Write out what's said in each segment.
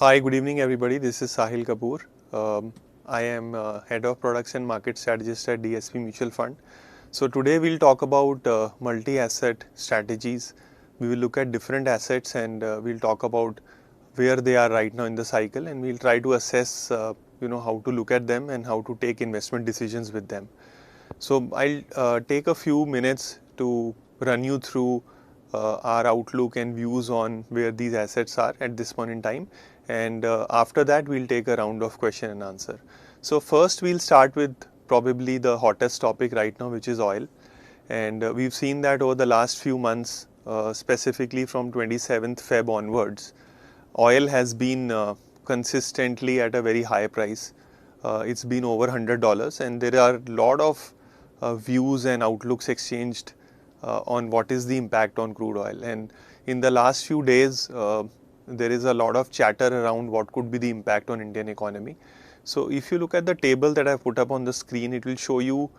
Hi, good evening everybody. This is Sahil Kapoor. I am Head of Products and Market Strategist at DSP Mutual Fund. So today we'll talk about multi-asset strategies. We will look at different assets and we'll talk about where they are right now in the cycle, and we'll try to assess how to look at them and how to take investment decisions with them. So I'll take a few minutes to run you through our outlook and views on where these assets are at this point in time, and after that we'll take a round of question and answer. So first we'll start with probably the hottest topic right now, which is oil. And we've seen that over the last few months, specifically from 27th Feb onwards, oil has been consistently at a very high price. It's been over $100, and there are a lot of views and outlooks exchanged on what is the impact on crude oil. And in the last few days, there is a lot of chatter around what could be the impact on Indian economy. So if you look at the table that I put up on the screen, it will show you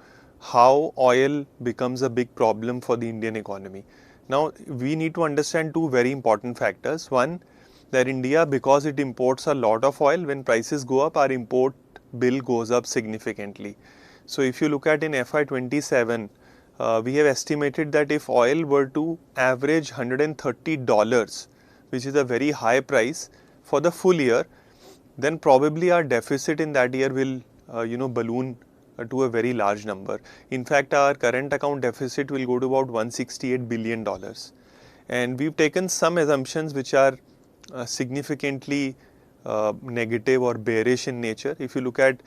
how oil becomes a big problem for the Indian economy. Now, we need to understand two very important factors. One, that India, because it imports a lot of oil, when prices go up, our import bill goes up significantly. So if you look at in FY27, we have estimated that if oil were to average $130, which is a very high price for the full year, then probably our deficit in that year will balloon to a very large number. In fact, our current account deficit will go to about $168 billion. And we've taken some assumptions which are significantly negative or bearish in nature. If you look at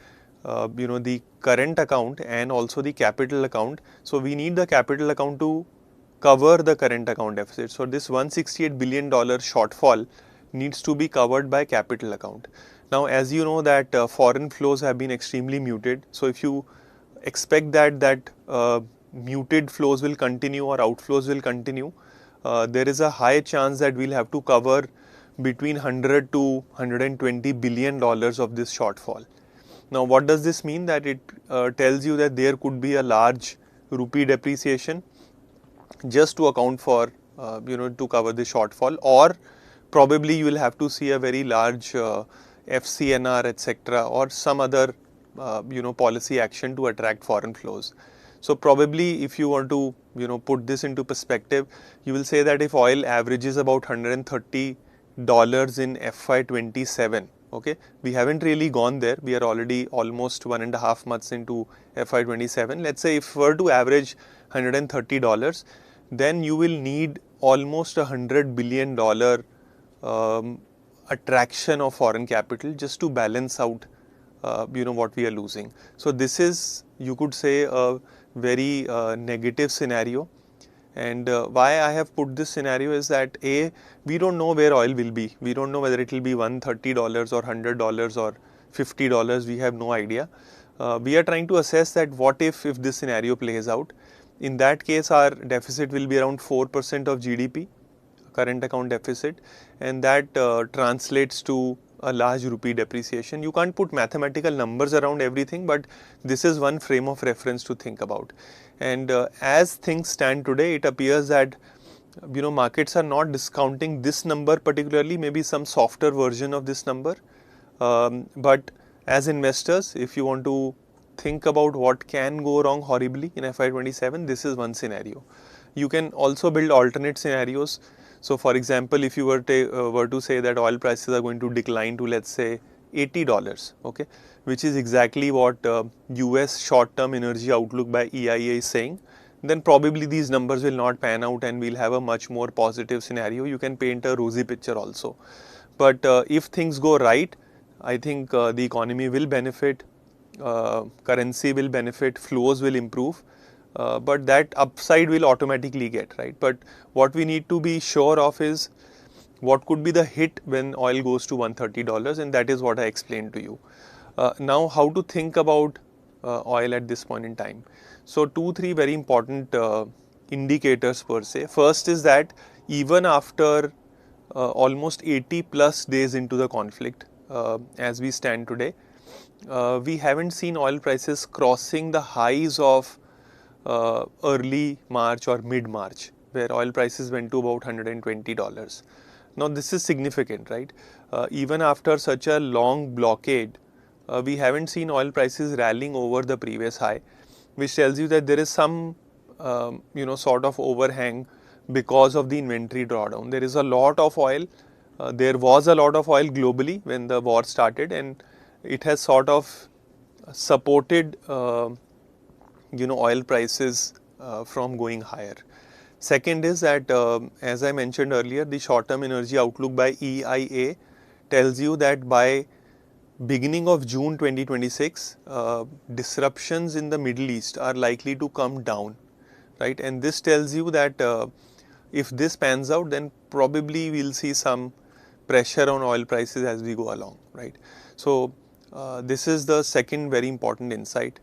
the current account and also the capital account, so we need the capital account to cover the current account deficit. So this $168 billion shortfall needs to be covered by capital account. Now, as you know that foreign flows have been extremely muted. So if you expect that muted flows will continue or outflows will continue, there is a high chance that we'll have to cover between 100 to 120 billion dollars of this shortfall. Now, what does this mean? That it tells you that there could be a large rupee depreciation just to account for to cover the shortfall, or probably you will have to see a very large FCNR, etc., or some other policy action to attract foreign flows. So probably if you want to put this into perspective, you will say that if oil averages about $130 in FY27, okay, we haven't really gone there. We are already almost 1.5 months into FY27. Let's say if we were to average $130, then you will need almost $100 billion attraction of foreign capital just to balance out what we are losing. So this is, you could say, a very negative scenario. And why I have put this scenario is that we don't know where oil will be. We don't know whether it will be $130 or $100 or $50. We have no idea. We are trying to assess that what if this scenario plays out. In that case, our deficit will be around 4% of GDP, current account deficit, and that translates to a large rupee depreciation. You can't put mathematical numbers around everything, but this is one frame of reference to think about. And as things stand today, it appears that markets are not discounting this number particularly, maybe some softer version of this number. But as investors, if you want to think about what can go wrong horribly in FY27, this is one scenario. You can also build alternate scenarios. So for example, if you were to say that oil prices are going to decline to, let's say, $80, okay, which is exactly what US short-term energy outlook by EIA is saying, then probably these numbers will not pan out and we'll have a much more positive scenario. You can paint a rosy picture also. But if things go right, I think the economy will benefit, currency will benefit, flows will improve. But that upside will automatically get, right? But what we need to be sure of is what could be the hit when oil goes to $130, and that is what I explained to you. Now, how to think about oil at this point in time. So 2-3 very important indicators per se. First is that even after almost 80 plus days into the conflict, as we stand today, we haven't seen oil prices crossing the highs of early March or mid-March, where oil prices went to about $120. Now this is significant, right? even after such a long blockade, we haven't seen oil prices rallying over the previous high, which tells you that there is some sort of overhang because of the inventory drawdown. There is a lot of oil. There was a lot of oil globally when the war started, and it has sort of supported oil prices from going higher. Second is that, as I mentioned earlier, the short-term energy outlook by EIA tells you that by beginning of June 2026, disruptions in the Middle East are likely to come down, right? And this tells you that if this pans out, then probably we'll see some pressure on oil prices as we go along, right? So this is the second very important insight.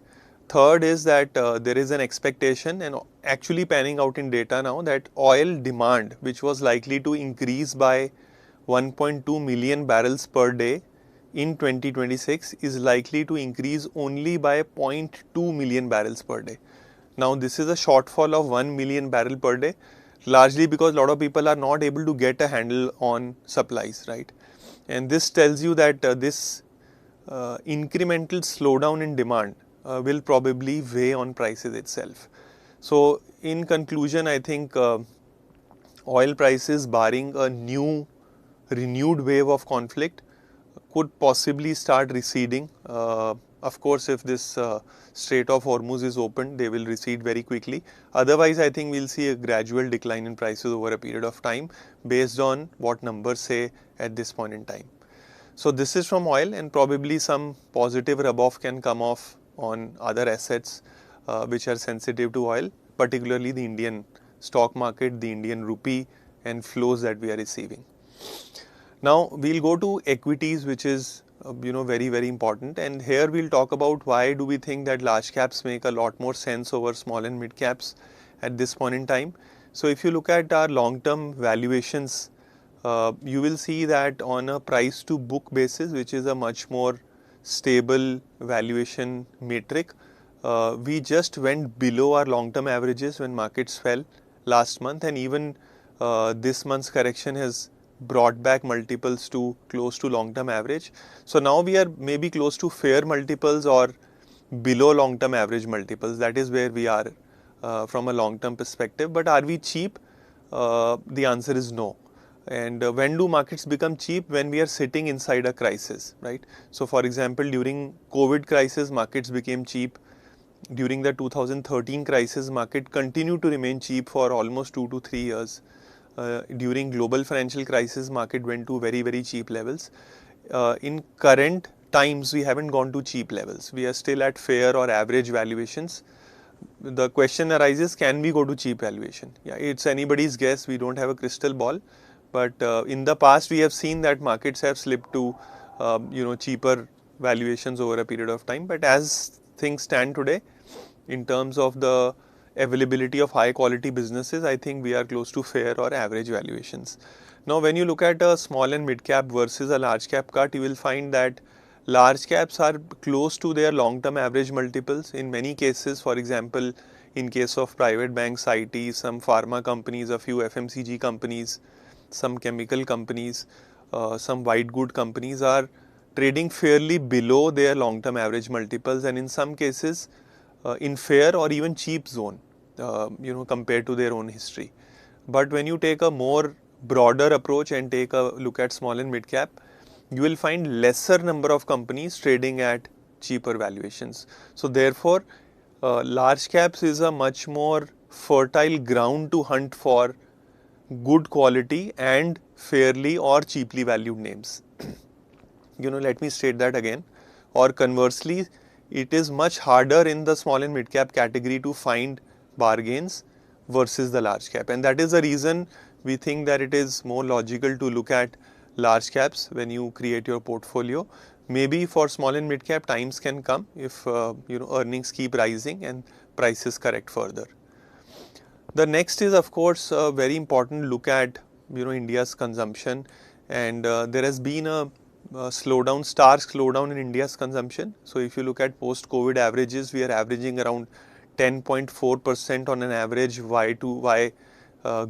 Third is that there is an expectation, and actually panning out in data now, that oil demand, which was likely to increase by 1.2 million barrels per day in 2026, is likely to increase only by 0.2 million barrels per day. Now this is a shortfall of 1 million barrel per day, largely because a lot of people are not able to get a handle on supplies, right? And this tells you that this incremental slowdown in demand will probably weigh on prices itself. So in conclusion, I think oil prices, barring a new renewed wave of conflict, could possibly start receding. Of course, if this Strait of Hormuz is opened, they will recede very quickly. Otherwise, I think we'll see a gradual decline in prices over a period of time based on what numbers say at this point in time. So this is from oil, and probably some positive rub-off can come off on other assets which are sensitive to oil, particularly the Indian stock market, the Indian rupee, and flows that we are receiving. Now we'll go to equities, which is very important, and here we'll talk about why do we think that large caps make a lot more sense over small and mid caps at this point in time. So if you look at our long-term valuations, you will see that on a price to book basis, which is a much more stable valuation metric, we just went below our long-term averages when markets fell last month, and even this month's correction has brought back multiples to close to long-term average. So now we are maybe close to fair multiples or below long-term average multiples. That is where we are from a long-term perspective. But are we cheap? The answer is no. And when do markets become cheap? When we are sitting inside a crisis, right? So for example, during COVID crisis, markets became cheap. During the 2013 crisis, market continued to remain cheap for almost 2 to 3 years. During global financial crisis, market went to very cheap levels. In current times, we haven't gone to cheap levels. We are still at fair or average valuations. The question arises, can we go to cheap valuation? Yeah, it's anybody's guess. We don't have a crystal ball. But in the past, we have seen that markets have slipped to cheaper valuations over a period of time. But as things stand today, in terms of the availability of high quality businesses, I think we are close to fair or average valuations. Now when you look at a small and mid cap versus a large cap cut, you will find that large caps are close to their long term average multiples in many cases. For example, in case of private banks, IT, some pharma companies, a few FMCG companies, some chemical companies, some white good companies are trading fairly below their long term average multiples, and in some cases in fair or even cheap zone, compared to their own history. But when you take a more broader approach and take a look at small and mid cap, you will find lesser number of companies trading at cheaper valuations. So therefore, large caps is a much more fertile ground to hunt for good quality and fairly or cheaply valued names. Let me state that again. Or conversely, it is much harder in the small and mid cap category to find bargains versus the large cap, and that is the reason we think that it is more logical to look at large caps when you create your portfolio. Maybe for small and mid cap, times can come if earnings keep rising and prices correct further. The next is of course a very important look at India's consumption, and there has been a stark slowdown in India's consumption. So if you look at post-COVID averages, we are averaging around 10.4% on an average Y2Y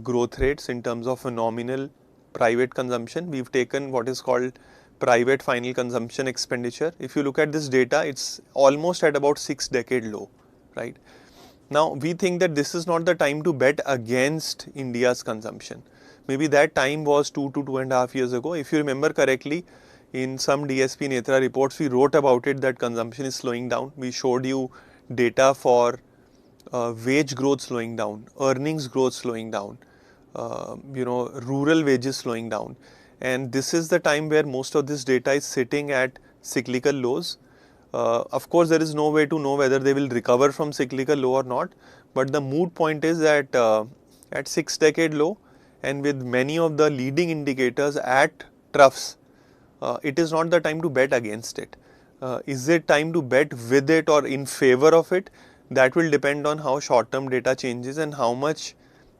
growth rates in terms of a nominal private consumption. We've taken what is called private final consumption expenditure. If you look at this data, it's almost at about 6-decade low, right? Now, we think that this is not the time to bet against India's consumption. Maybe that time was 2 to 2.5 years ago. If you remember correctly, in some DSP Netra reports, we wrote about it that consumption is slowing down. We showed you data for wage growth slowing down, earnings growth slowing down, rural wages slowing down. And this is the time where most of this data is sitting at cyclical lows. Of course, there is no way to know whether they will recover from cyclical low or not. But the moot point is that at 6-decade low and with many of the leading indicators at troughs, it is not the time to bet against it. Is it time to bet with it or in favor of it? That will depend on how short-term data changes and how much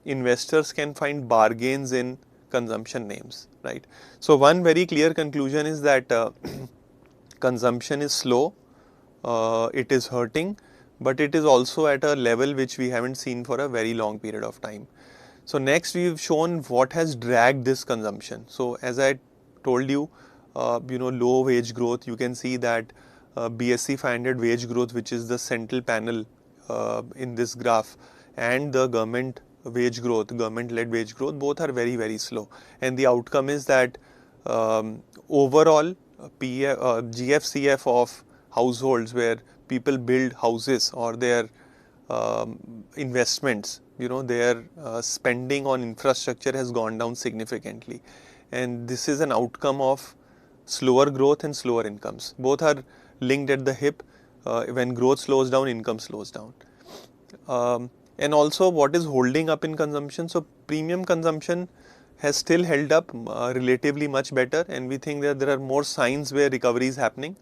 investors can find bargains in consumption names, right? So one very clear conclusion is that consumption is slow, it is hurting, but it is also at a level which we haven't seen for a very long period of time. So next we've shown what has dragged this consumption. So as I told you, low wage growth, you can see that BSE 500 wage growth, which is the central panel in this graph, and the government wage growth, government-led wage growth, both are very, very slow. And the outcome is that overall GFCF of households where people build houses or their investments, their spending on infrastructure has gone down significantly. And this is an outcome of slower growth and slower incomes. Both are linked at the hip. When growth slows down, income slows down. And also what is holding up in consumption. So premium consumption has still held up relatively much better, and we think that there are more signs where recovery is happening.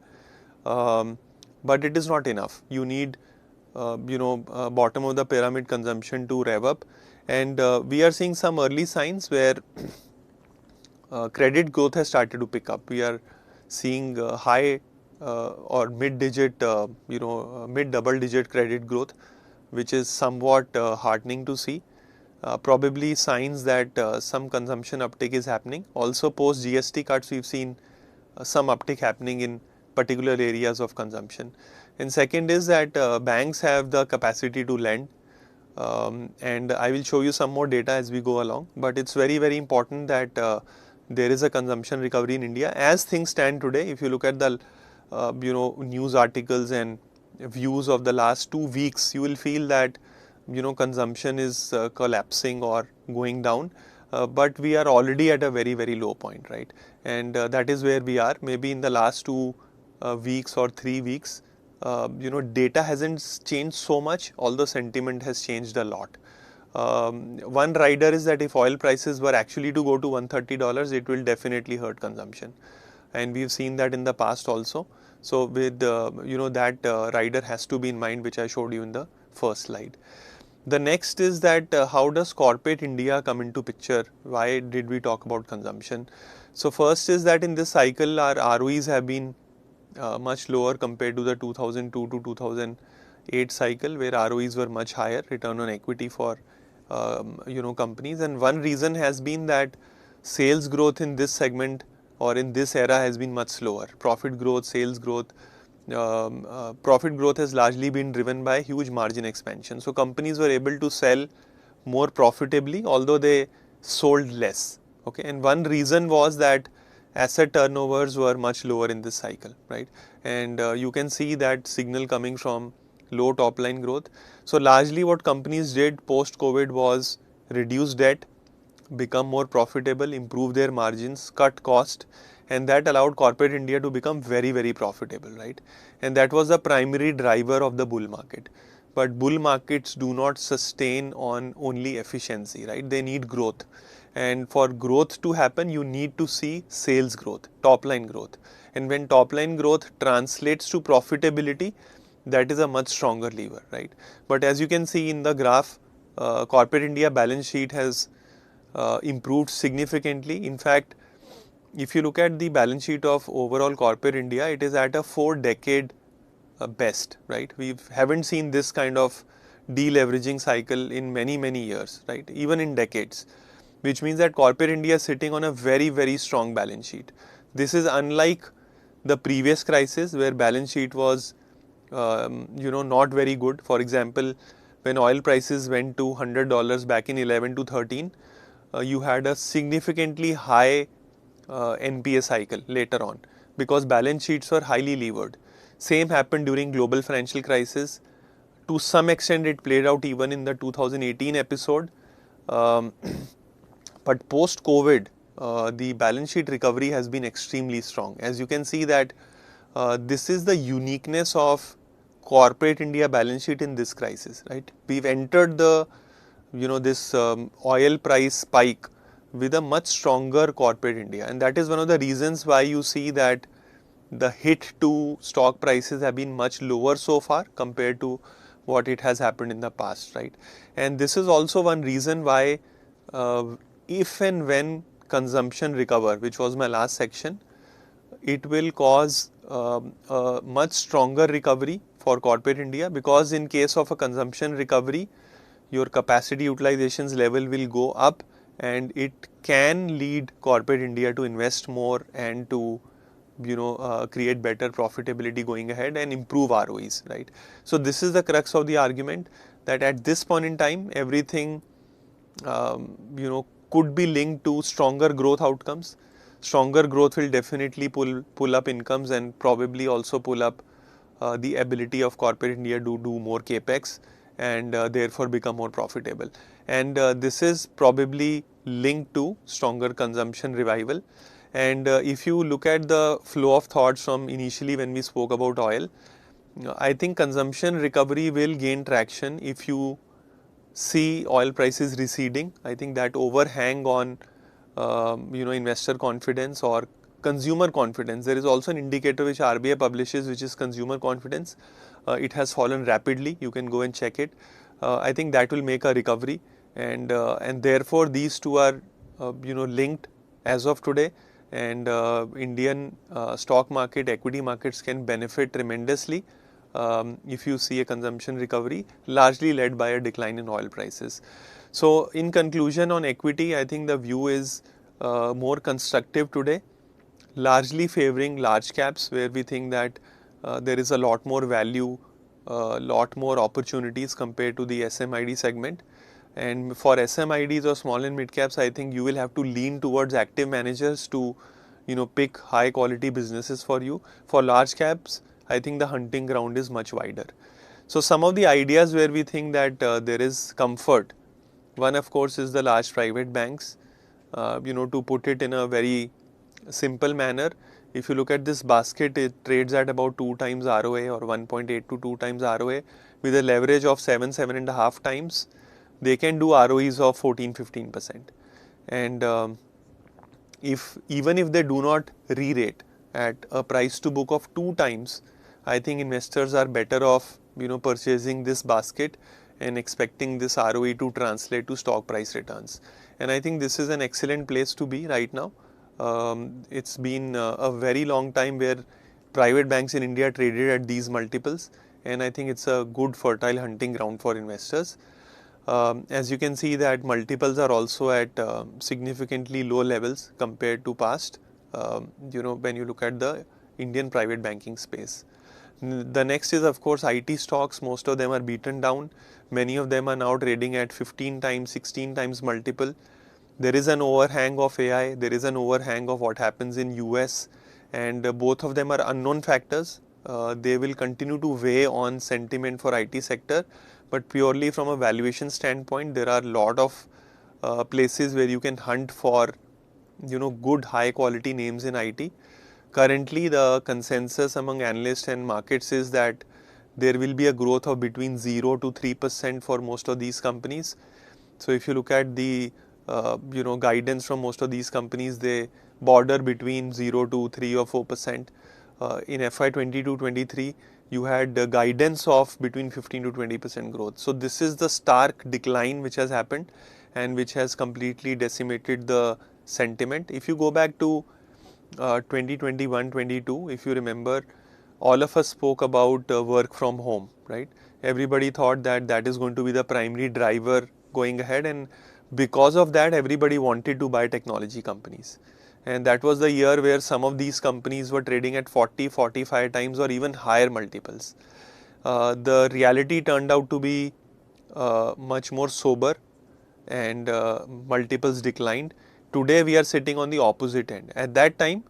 But it is not enough. You need, bottom of the pyramid consumption to rev up. And we are seeing some early signs where credit growth has started to pick up. We are seeing high or mid-digit, mid-double-digit credit growth, which is somewhat heartening to see. Probably signs that some consumption uptick is happening. Also, post GST cuts, we've seen some uptick happening in particular areas of consumption. And second is that banks have the capacity to lend. And I will show you some more data as we go along. But it's very, very important that there is a consumption recovery in India. As things stand today, if you look at the news articles and views of the last 2 weeks, you will feel that consumption is collapsing or going down, but we are already at a very, very low point, right? And that is where we are. Maybe in the last 2 weeks or 3 weeks, data hasn't changed so much, although sentiment has changed a lot. One rider is that if oil prices were actually to go to $130, it will definitely hurt consumption, and we've seen that in the past also. So with that rider has to be in mind, which I showed you in the first slide. The next is that how does corporate India come into picture? Why did we talk about consumption? So first is that in this cycle our ROEs have been much lower compared to the 2002 to 2008 cycle, where ROEs were much higher, return on equity for companies. And one reason has been that sales growth in this segment or in this era has been much slower. Profit growth, sales growth, profit growth has largely been driven by huge margin expansion. So companies were able to sell more profitably, although they sold less. Okay, and one reason was that asset turnovers were much lower in this cycle, right? And you can see that signal coming from low top line growth. So largely what companies did post COVID was reduce debt, become more profitable, improve their margins, cut cost, and that allowed corporate India to become very, very profitable, right? And that was the primary driver of the bull market. But bull markets do not sustain on only efficiency, right? They need growth. And for growth to happen, you need to see sales growth, top line growth. And when top line growth translates to profitability, that is a much stronger lever, right? But as you can see in the graph, corporate India balance sheet has improved significantly. In fact, if you look at the balance sheet of overall corporate India, it is at a 4-decade best, right? We haven't seen this kind of deleveraging cycle in many, many years, right? Even in decades, which means that corporate India is sitting on a very, very strong balance sheet. This is unlike the previous crisis where balance sheet was not very good. For example, when oil prices went to $100 back in 11 to 13, you had a significantly high NPA cycle later on because balance sheets were highly levered. Same happened during global financial crisis. To some extent, it played out even in the 2018 episode. Um, but post COVID, the balance sheet recovery has been extremely strong. As you can see that this is the uniqueness of corporate India balance sheet in this crisis, right? We've entered the this oil price spike with a much stronger corporate India, and that is one of the reasons why you see that the hit to stock prices have been much lower so far compared to what it has happened in the past, right? And this is also one reason why if and when consumption recover, which was my last section, it will cause a much stronger recovery for corporate India, because in case of a consumption recovery, your capacity utilizations level will go up, and it can lead corporate India to invest more and to create better profitability going ahead and improve ROEs, right? So this is the crux of the argument, that at this point in time, everything could be linked to stronger growth outcomes. Stronger growth will definitely pull up incomes and probably also pull up the ability of corporate India to do more capex and therefore become more profitable. And this is probably linked to stronger consumption revival. And if you look at the flow of thoughts from initially when we spoke about oil, I think consumption recovery will gain traction if you see oil prices receding. I think that overhang on investor confidence or consumer confidence. There is also an indicator which RBI publishes, which is consumer confidence. It has fallen rapidly. You can go and check it. I think that will make a recovery, and therefore these two are linked as of today. And Indian stock market, equity markets can benefit tremendously if you see a consumption recovery, largely led by a decline in oil prices. So, in conclusion on equity, I think the view is more constructive today, largely favoring large caps, where we think that there is a lot more value, lot more opportunities compared to the SMID segment. And for SMIDs or small and mid caps, I think you will have to lean towards active managers to pick high quality businesses for you. For large caps, I think the hunting ground is much wider. So some of the ideas where we think that there is comfort, one of course is the large private banks. To put it in a very simple manner, if you look at this basket, it trades at about 2 times ROA or 1.8 to 2 times ROA with a leverage of 7.5 times. They can do ROEs of 14-15%. And even if they do not re-rate at a price to book of 2 times, I think investors are better off purchasing this basket and expecting this ROE to translate to stock price returns. And I think this is an excellent place to be right now. It's been a very long time where private banks in India traded at these multiples, and I think it's a good fertile hunting ground for investors. As you can see that multiples are also at significantly low levels compared to past, when you look at the Indian private banking space. The next is of course IT stocks. Most of them are beaten down. Many of them are now trading at 15 times, 16 times multiple. There is an overhang of AI, there is an overhang of what happens in US, and both of them are unknown factors. They will continue to weigh on sentiment for IT sector, but purely from a valuation standpoint, there are a lot of places where you can hunt for good high quality names in IT. Currently, the consensus among analysts and markets is that there will be a growth of between 0 to 3% for most of these companies. So if you look at the guidance from most of these companies, they border between 0 to 3 or 4%. In FY 22-23, you had guidance of between 15 to 20% growth. So this is the stark decline which has happened and which has completely decimated the sentiment. If you go back to 2021-22, if you remember, all of us spoke about work from home, right? Everybody thought that that is going to be the primary driver going ahead, and because of that, everybody wanted to buy technology companies. and that was the year where some of these companies were trading at 40, 45 times or even higher multiples. The reality turned out to be much more sober, and multiples declined. Today we are sitting on the opposite end. At that time,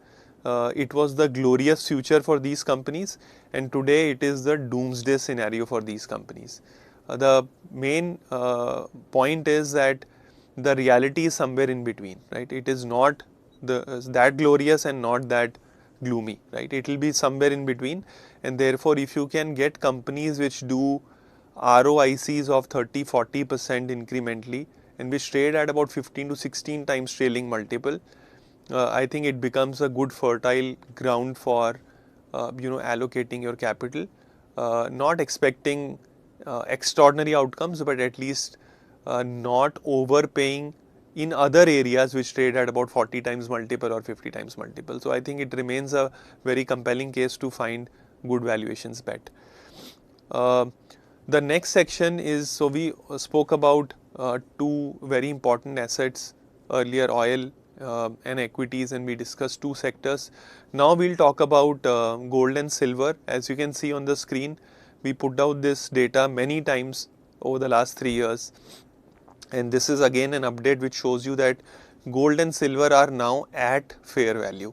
it was the glorious future for these companies, and today it is the doomsday scenario for these companies. The main point is that the reality is somewhere in between, right? It is not that glorious and not that gloomy, right? It will be somewhere in between, and therefore if you can get companies which do ROICs of 30-40% incrementally and which trade at about 15 to 16 times trailing multiple, I think it becomes a good fertile ground for allocating your capital, not expecting extraordinary outcomes, but at least not overpaying in other areas which trade at about 40 times multiple or 50 times multiple. So I think it remains a very compelling case to find good valuations bet. The next section is, so we spoke about two very important assets earlier, oil and equities, and we discussed two sectors. Now we'll talk about gold and silver. As you can see on the screen, we put out this data many times over the last 3 years, and this is again an update which shows you that gold and silver are now at fair value.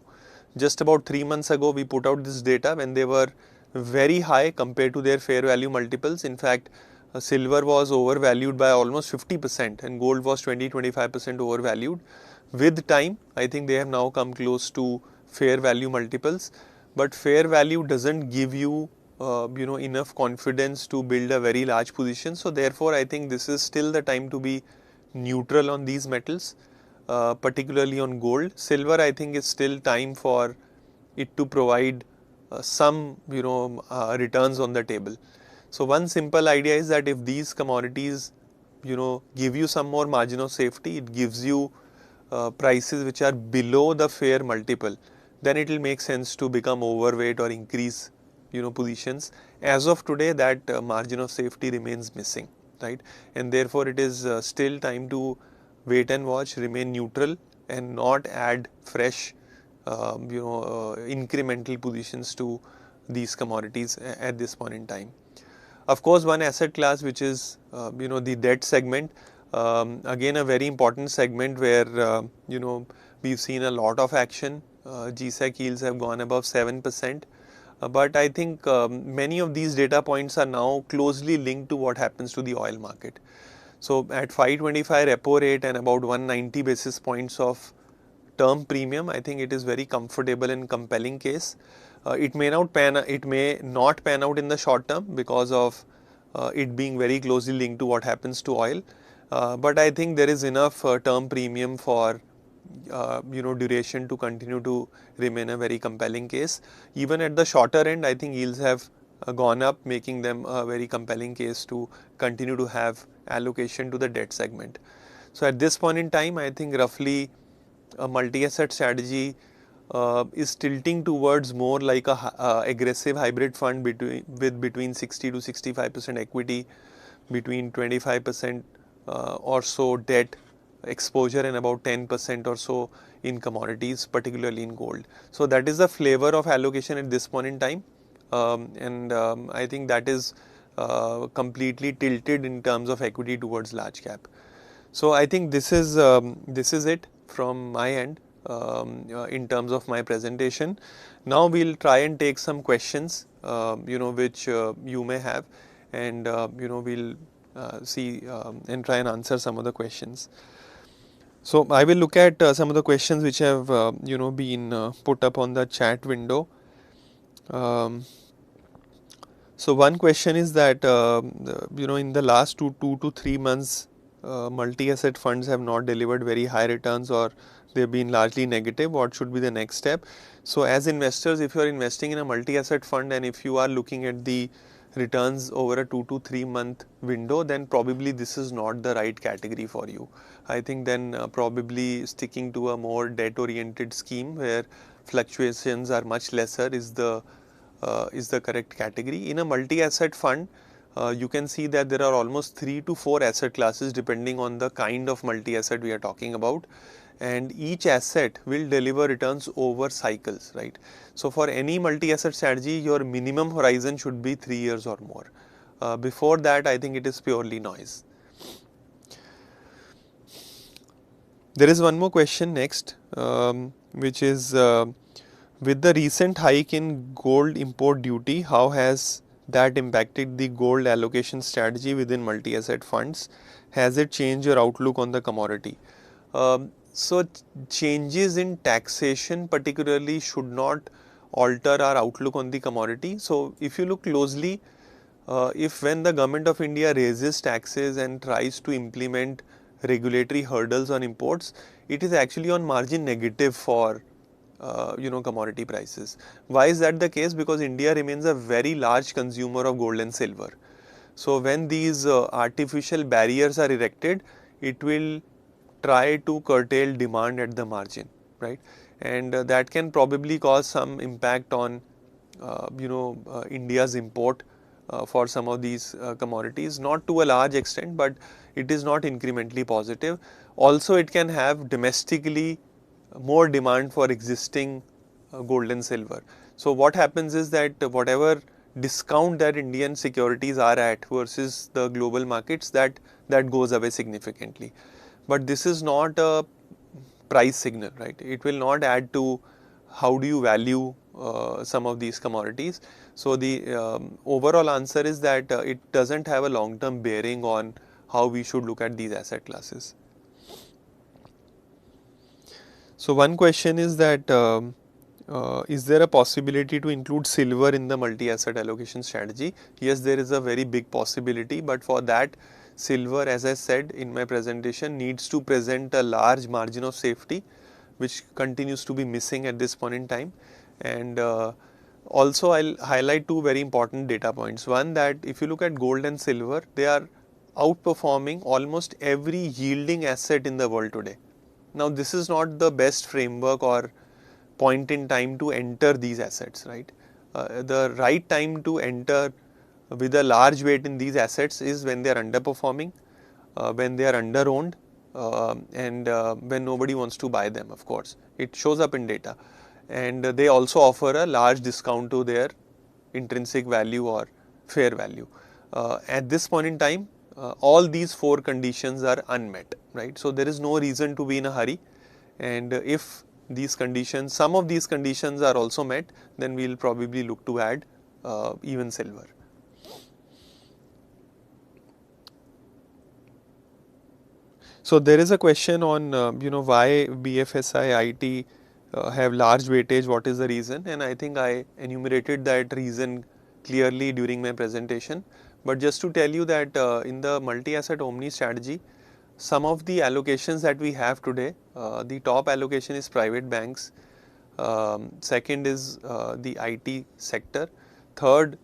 Just about 3 months ago we put out this data when they were very high compared to their fair value multiples. In fact, silver was overvalued by almost 50% and gold was 20-25% overvalued. With time, I think they have now come close to fair value multiples, but fair value doesn't give you enough confidence to build a very large position. So therefore, I think this is still the time to be neutral on these metals, particularly on gold. Silver, I think, is still time for it to provide some returns on the table. So one simple idea is that if these commodities give you some more margin of safety, it gives you prices which are below the fair multiple, then it will make sense to become overweight or increase positions. As of today, that margin of safety remains missing, right? And therefore it is still time to wait and watch, remain neutral, and not add fresh incremental positions to these commodities at this point in time. Of course, one asset class which is the debt segment, again a very important segment where we've seen a lot of action. GSEC yields have gone above 7%. But I think many of these data points are now closely linked to what happens to the oil market. So at 525 repo rate and about 190 basis points of term premium, I think it is very comfortable and compelling case. It may not pan out in the short term because of it being very closely linked to what happens to oil. But I think there is enough term premium for duration to continue to remain a very compelling case. Even at the shorter end, I think yields have gone up, making them a very compelling case to continue to have allocation to the debt segment. So at this point in time, I think roughly a multi-asset strategy is tilting towards more like a aggressive hybrid fund with between 60 to 65% equity, between 25% or so debt exposure, and about 10% or so in commodities, particularly in gold. So that is the flavor of allocation at this point in time, and I think that is completely tilted in terms of equity towards large cap. So I think this is it from my end in terms of my presentation. Now we'll try and take some questions which you may have, and we'll see and try and answer some of the questions. So I will look at some of the questions which have been put up on the chat window. So one question is that in the last two to 3 months, multi-asset funds have not delivered very high returns, or they've been largely negative. What should be the next step? So as investors, if you are investing in a multi-asset fund and if you are looking at the returns over a 2 to 3 month window, then probably this is not the right category for you. I think then probably sticking to a more debt oriented scheme where fluctuations are much lesser is the correct category. In a multi-asset fund, you can see that there are almost 3 to 4 asset classes depending on the kind of multi-asset we are talking about, and each asset will deliver returns over cycles, right? So for any multi-asset strategy, your minimum horizon should be 3 years or more. Before that, I think it is purely noise. There is one more question next, which is with the recent hike in gold import duty, how has that impacted the gold allocation strategy within multi-asset funds? Has it changed your outlook on the commodity? So changes in taxation particularly should not alter our outlook on the commodity. So if you look closely, if when the government of India raises taxes and tries to implement regulatory hurdles on imports, it is actually on margin negative for commodity prices. Why is that the case? Because India remains a very large consumer of gold and silver. So when these artificial barriers are erected, it will try to curtail demand at the margin, right? And that can probably cause some impact on India's import for some of these commodities, not to a large extent, but it is not incrementally positive. Also, it can have domestically more demand for existing gold and silver. So what happens is that whatever discount that Indian securities are at versus the global markets, that goes away significantly. But this is not a price signal, right? It will not add to how do you value some of these commodities. So the overall answer is that it doesn't have a long-term bearing on how we should look at these asset classes. So one question is that is there a possibility to include silver in the multi-asset allocation strategy? Yes, there is a very big possibility, but for that, silver, as I said in my presentation, needs to present a large margin of safety, which continues to be missing at this point in time. And also, I'll highlight two very important data points. One, that if you look at gold and silver, they are outperforming almost every yielding asset in the world today. Now, this is not the best framework or point in time to enter these assets, right? The right time to enter with a large weight in these assets is when they are underperforming, when they are under-owned, and when nobody wants to buy them, of course. It shows up in data. And they also offer a large discount to their intrinsic value or fair value. At this point in time, all these four conditions are unmet, right? So there is no reason to be in a hurry. And if these conditions, some of these conditions are also met, then we will probably look to add even silver. So there is a question on why BFSI IT have large weightage, what is the reason? And I think I enumerated that reason clearly during my presentation. But just to tell you that in the multi-asset omni strategy, some of the allocations that we have today, the top allocation is private banks, second is the IT sector, third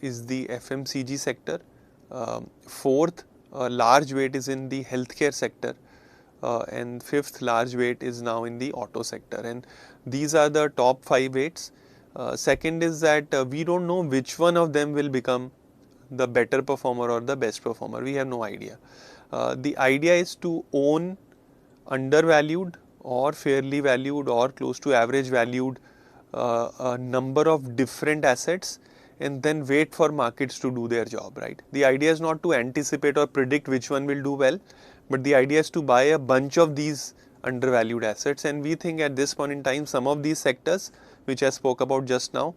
is the FMCG sector, fourth large weight is in the healthcare sector, and fifth large weight is now in the auto sector, and these are the top 5 weights. Second is that we don't know which one of them will become the better performer or the best performer. We have no idea. The idea is to own undervalued or fairly valued or close to average valued a number of different assets and then wait for markets to do their job, right? The idea is not to anticipate or predict which one will do well, but the idea is to buy a bunch of these undervalued assets, and we think at this point in time some of these sectors which I spoke about just now,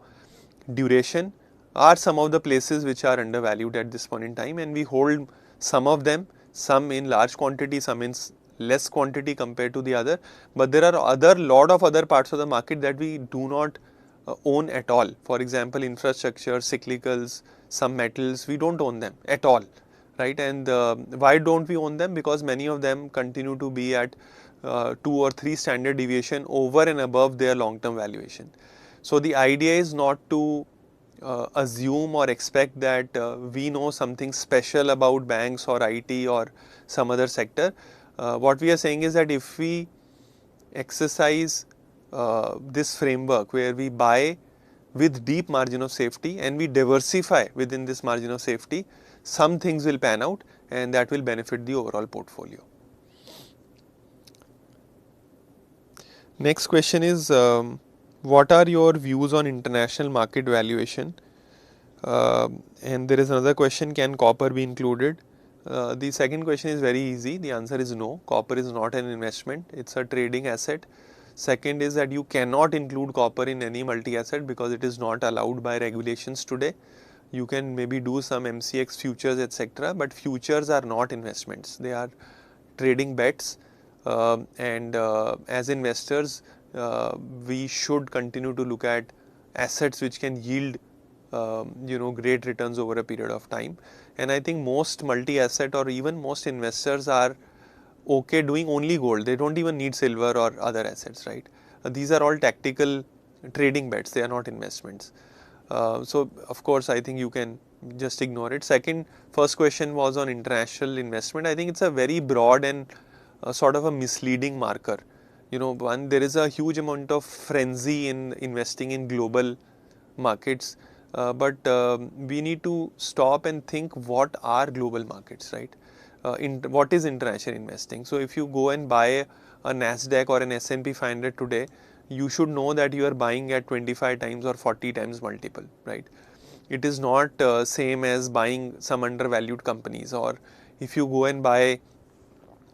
duration, are some of the places which are undervalued at this point in time, and we hold some of them, some in large quantity, some in less quantity compared to the other, but there are lot of other parts of the market that we do not own at all. For example, infrastructure, cyclicals, some metals, we don't own them at all, right? And why don't we own them? Because many of them continue to be at 2 or 3 standard deviation over and above their long-term valuation. So the idea is not to assume or expect that we know something special about banks or IT or some other sector. What we are saying is that if we exercise this framework where we buy with deep margin of safety and we diversify within this margin of safety, some things will pan out and that will benefit the overall portfolio. Next question is, what are your views on international market valuation? And there is another question, can copper be included? The second question is very easy. The answer is no. Copper is not an investment. It's a trading asset. Second is that you cannot include copper in any multi-asset because it is not allowed by regulations today. You can maybe do some MCX futures, etc. But futures are not investments. They are trading bets. And as investors, we should continue to look at assets which can yield great returns over a period of time. And I think most multi-asset or even most investors are okay doing only gold. They don't even need silver or other assets, right? These are all tactical trading bets. They are not investments. So of course, I think you can just ignore it. First question was on international investment. I think it's a very broad and sort of a misleading marker. One, there is a huge amount of frenzy in investing in global markets, but we need to stop and think what are global markets, right? What is international investing? So if you go and buy a Nasdaq or an S&P 500 today, you should know that you are buying at 25 times or 40 times multiple, right? It is not same as buying some undervalued companies. Or if you go and buy,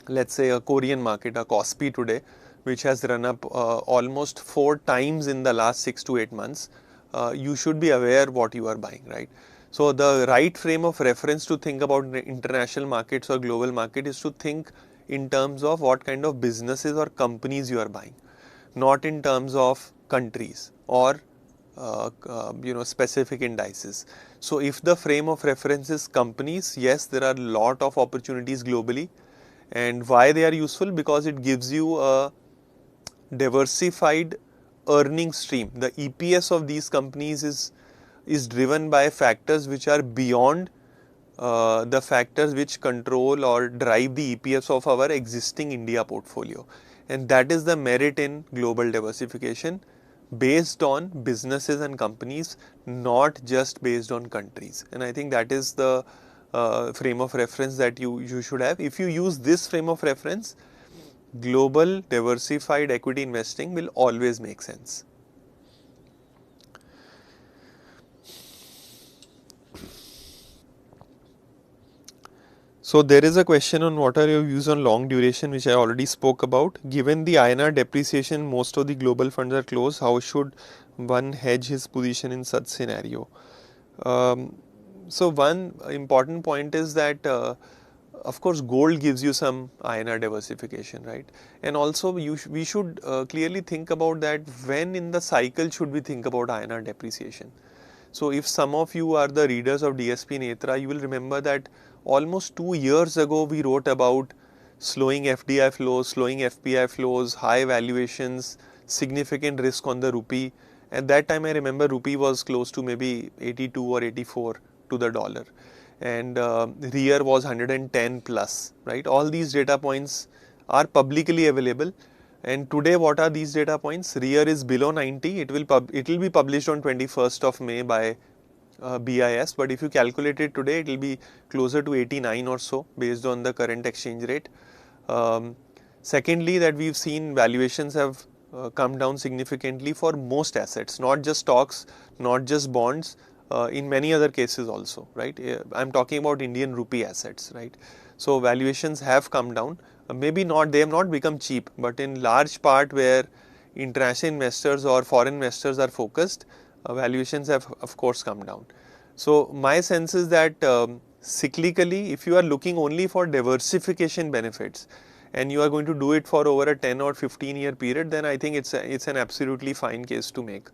let's say, a Korean market, a Kospi today, which has run up almost 4 times in the last 6 to 8 months, you should be aware what you are buying, right? So the right frame of reference to think about international markets or global market is to think in terms of what kind of businesses or companies you are buying, not in terms of countries or specific indices. So if the frame of reference is companies, yes, there are a lot of opportunities globally. And why they are useful? Because it gives you a diversified earning stream. The EPS of these companies is driven by factors which are beyond the factors which control or drive the EPS of our existing India portfolio. And that is the merit in global diversification, based on businesses and companies, not just based on countries. And I think that is the frame of reference that you should have. If you use this frame of reference, global diversified equity investing will always make sense. So there is a question on what are your views on long duration, which I already spoke about. Given the INR depreciation, most of the global funds are closed. How should one hedge his position in such scenario? So one important point is that of course gold gives you some INR diversification, right? And also we should clearly think about that when in the cycle should we think about INR depreciation. So if some of you are the readers of DSP Netra, you will remember that almost 2 years ago we wrote about slowing FDI flows, slowing FPI flows, high valuations, significant risk on the rupee. At that time I remember rupee was close to maybe 82 or 84 to the dollar, and REAR was 110 plus, right? All these data points are publicly available. And today, what are these data points? REAR is below 90. It will be published on 21st of May by BIS. But if you calculate it today, it will be closer to 89 or so based on the current exchange rate. Secondly, that we've seen valuations have come down significantly for most assets, not just stocks, not just bonds, in many other cases also, right? I'm talking about Indian rupee assets, right? So valuations have come down. Maybe not, they have not become cheap, but in large part where international investors or foreign investors are focused, valuations have of course come down. So my sense is that cyclically, if you are looking only for diversification benefits and you are going to do it for over a 10 or 15-year period, then I think it's an absolutely fine case to make.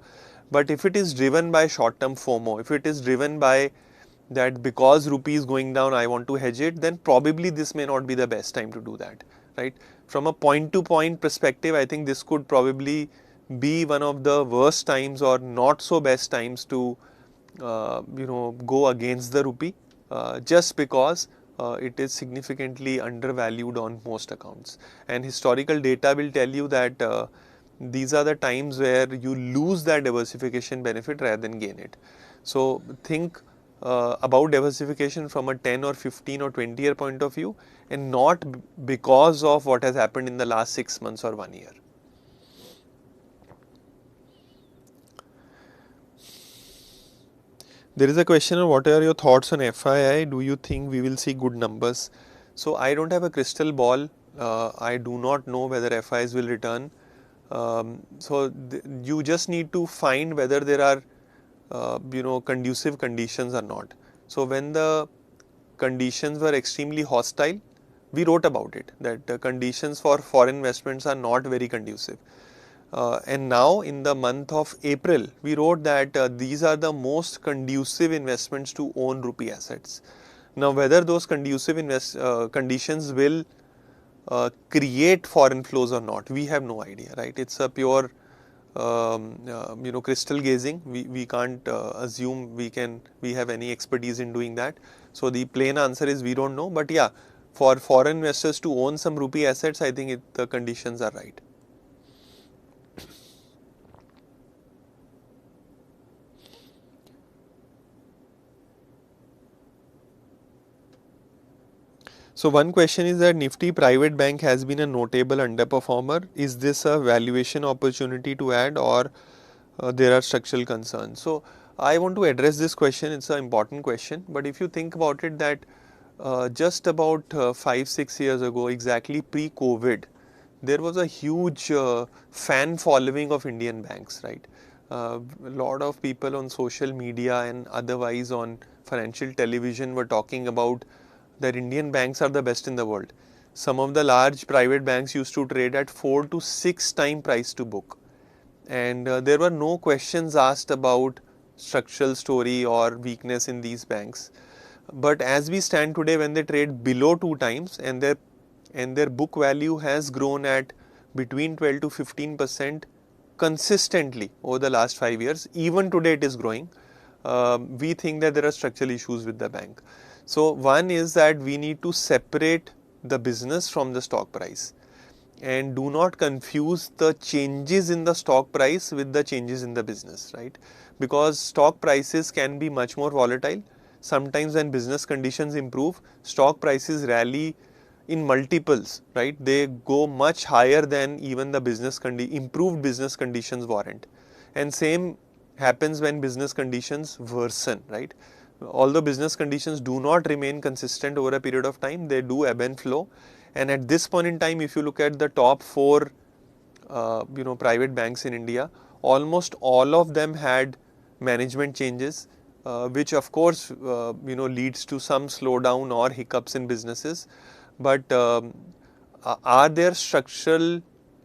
But if it is driven by short-term FOMO, if it is driven by that because rupee is going down, I want to hedge it, then probably this may not be the best time to do that, right? From a point-to-point perspective, I think this could probably be one of the worst times or not so best times to go against the rupee, just because it is significantly undervalued on most accounts. And historical data will tell you that these are the times where you lose that diversification benefit rather than gain it. So think about diversification from a 10 or 15 or 20-year point of view, and not because of what has happened in the last 6 months or 1 year. There is a question on what are your thoughts on FII? Do you think we will see good numbers? So I don't have a crystal ball. I do not know whether FIs will return. You just need to find whether there are conducive conditions or not. So when the conditions were extremely hostile, we wrote about it that conditions for foreign investments are not very conducive. And now in the month of April, we wrote that these are the most conducive investments to own rupee assets. Now, whether those conducive conditions will create foreign flows or not, we have no idea, right? It's a pure, crystal gazing. We can't assume we have any expertise in doing that. So the plain answer is we don't know. But yeah, for foreign investors to own some rupee assets, I think the conditions are right. So one question is that Nifty Private Bank has been a notable underperformer. Is this a valuation opportunity to add, or there are structural concerns? So I want to address this question. It's an important question. But if you think about it, that just about 5-6 years ago, exactly pre-COVID, there was a huge fan following of Indian banks, right? A lot of people on social media and otherwise on financial television were talking about that Indian banks are the best in the world. Some of the large private banks used to trade at 4 to 6 time price to book. And there were no questions asked about structural story or weakness in these banks. But as we stand today, when they trade below 2 times and their book value has grown at between 12 to 15% consistently over the last 5 years, even today it is growing. We think that there are structural issues with the bank. So one is that we need to separate the business from the stock price, and do not confuse the changes in the stock price with the changes in the business, right? Because stock prices can be much more volatile. Sometimes when business conditions improve, stock prices rally in multiples, right? They go much higher than even the improved business conditions warrant. And same happens when business conditions worsen, right? Although business conditions do not remain consistent over a period of time, they do ebb and flow. And at this point in time, if you look at the top four, private banks in India, almost all of them had management changes, which of course, leads to some slowdown or hiccups in businesses. But are there structural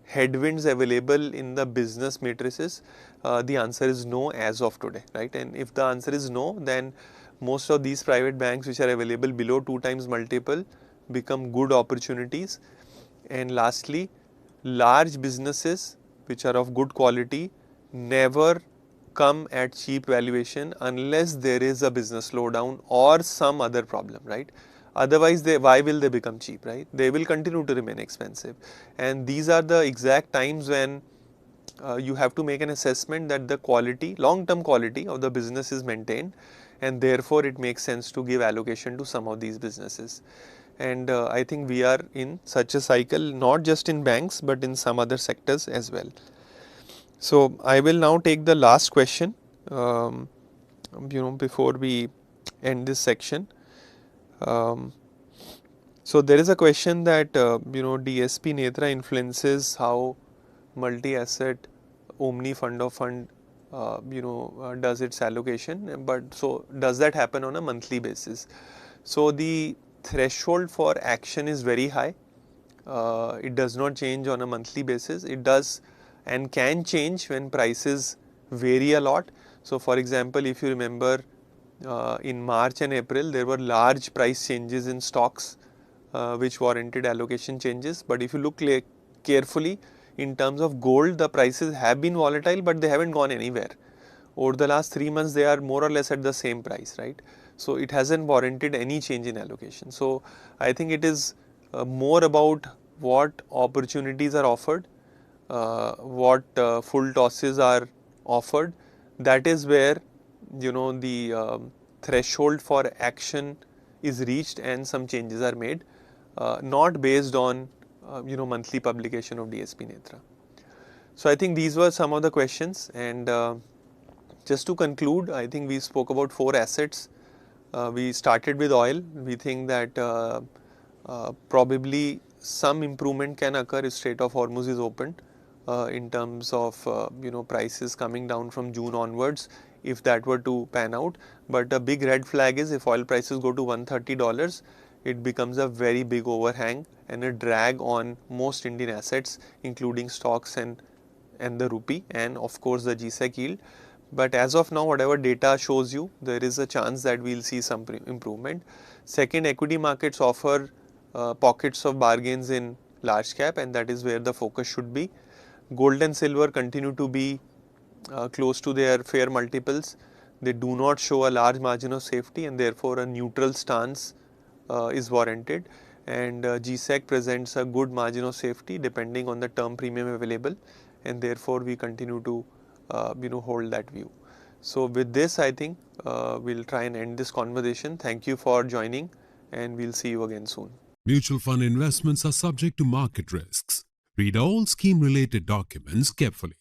headwinds available in the business matrices? The answer is no as of today, right? And if the answer is no, then most of these private banks which are available below 2 times multiple become good opportunities. And lastly, large businesses which are of good quality never come at cheap valuation unless there is a business slowdown or some other problem, right? Otherwise, why will they become cheap, right? They will continue to remain expensive. And these are the exact times when you have to make an assessment that the quality, long-term quality of the business is maintained, and therefore it makes sense to give allocation to some of these businesses. And I think we are in such a cycle, not just in banks, but in some other sectors as well. So I will now take the last question, before we end this section. So there is a question that, DSP Netra influences how multi-asset Omni fund of fund, does its allocation. But so does that happen on a monthly basis? So the threshold for action is very high. It does not change on a monthly basis. It does and can change when prices vary a lot. So for example, if you remember, in March and April, there were large price changes in stocks, which warranted allocation changes. But if you look carefully, in terms of gold, the prices have been volatile, but they haven't gone anywhere. Over the last 3 months, they are more or less at the same price, right? So it hasn't warranted any change in allocation. So I think it is more about what opportunities are offered, what full tosses are offered. That is where, the threshold for action is reached and some changes are made, not based on monthly publication of DSP Netra. So I think these were some of the questions, and Just to conclude, I think we spoke about 4 assets. We started with oil. We think that probably some improvement can occur if Strait of Hormuz is opened in terms of prices coming down from June onwards, if that were to pan out. But a big red flag is if oil prices go to $130, it becomes a very big overhang and a drag on most Indian assets, including stocks and the rupee, and of course the GSEC yield. But as of now, whatever data shows you, there is a chance that we'll see some improvement. Second, equity markets offer pockets of bargains in large cap, and that is where the focus should be. Gold and silver continue to be close to their fair multiples. They do not show a large margin of safety, and therefore a neutral stance is warranted. And GSEC presents a good margin of safety depending on the term premium available, and therefore we continue to hold that view. So with this, I think we'll try and end this conversation. Thank you for joining, and we'll see you again soon. Mutual fund investments are subject to market risks. Read all scheme-related documents carefully.